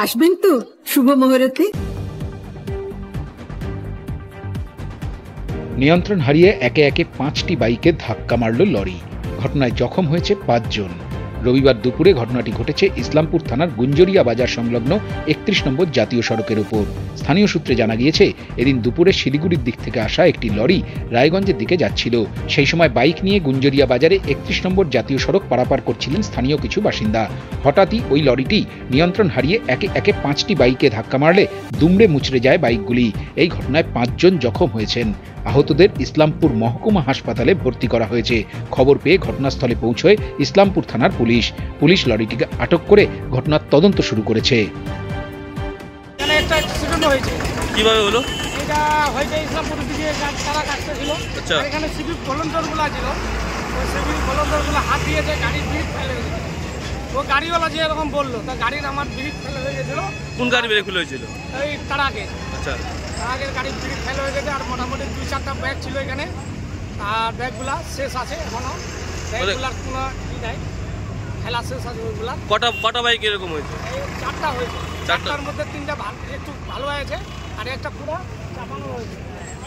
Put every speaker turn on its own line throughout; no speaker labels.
আসবেন তো শুভ মুহূর্তে।
নিয়ন্ত্রণ হারিয়ে একে একে 5টি বাইকে ধাক্কা মারল লরি। ঘটনায় জখম হয়েছে 5 জন। রবিবার দুপুরে ঘটনাটি ঘটেছে ইসলামপুর থানার গুঞ্জরিয়া বাজার সংলগ্ন 31 নম্বর জাতীয় সড়কের উপর। স্থানীয় সূত্রে জানা গিয়েছে, এদিন দুপুরে শিলিগুড়ির দিক থেকে আসা একটি লরি রায়গঞ্জের দিকে যাচ্ছিল। সেই সময় বাইক নিয়ে গুঞ্জরিয়া বাজারে 31 নম্বর জাতীয় সড়ক পারাপার করছিলেন স্থানীয় কিছু বাসিন্দা। হঠাৎই ওই লরিটি নিয়ন্ত্রণ হারিয়ে একে একে 5টি বাইকে ধাক্কা মারলে দুমড়ে মুচড়ে যায় বাইকগুলি। এই ঘটনায় 5 জন জখম হয়েছেন। আহতদের ইসলামপুর মহকুমা হাসপাতালে ভর্তি করা হয়েছে। খবর পেয়ে ঘটনাস্থলে পৌঁছয় ইসলামপুর থানার পুলিশ লরিটিকে আটক করে ঘটনার তদন্ত শুরু করেছে।
এখানে একটা অ্যাক্সিডেন্ট হয়েছে।
কিভাবে হলো?
এটা হয়েছে ইসলামপুর দিকে তারা কাটতেছিল।
আচ্ছা।
এখানে সিভিক ভলেন্টিয়ারগুলো ছিল, ওই সিভিক ভলেন্টিয়ারগুলো হাত দিয়েছে, গাড়ির ব্রেক ফেলে হয়ে গেছে। ও গাড়িওয়ালা যে এরকম বললো, তা গাড়ির আমার ব্রেক ফেলে হয়ে গেছিলো।
কোন গাড়ি ব্রেক ফেল হয়েছিল?
এই তারাকে।
আচ্ছা।
তারাকের গাড়ির ব্রেক ফেলে হয়ে গেছে। আর মোটামুটি 2-4টা ব্যাগ ছিল এখানে, আর ব্যাগগুলা শেষ আছে এখনো। ব্যাগগুলার কোনো ই নাই, খেলা শেষ আছে ওইগুলা।
কটা বাইক এরকম হয়েছে?
এই 4টা হয়েছে। 4টার মধ্যে 3টা একটু ভালো হয়েছে, আর একটা পুরো চাপানো হয়েছে।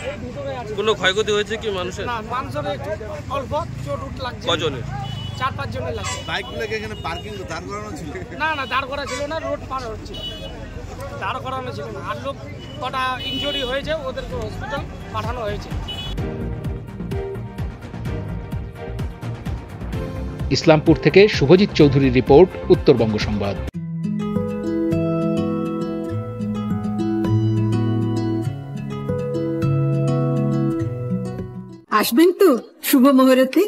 এই ভিতরে আছে।
কোনো ক্ষয়ক্ষতি হয়েছে কি মানুষের?
না, মানুষের একটু অল্প চোট লাগছে।
কজনের?
4-5 জনের লাগছে।
বাইকগুলোকে এখানে পার্কিং দাঁড় করানো ছিল?
না, দাঁড় করা ছিল না, রোড পার হচ্ছিল, দাঁড় করানো ছিল না। আর লোক কটা ইনজুরি হয়েছে, ওদেরকে হসপিটাল পাঠানো হয়েছে।
ইসলামপুর থেকে শুভজিৎ চৌধুরীর রিপোর্ট, উত্তরবঙ্গ সংবাদ।
আসবেন তো শুভ মুহূর্তে।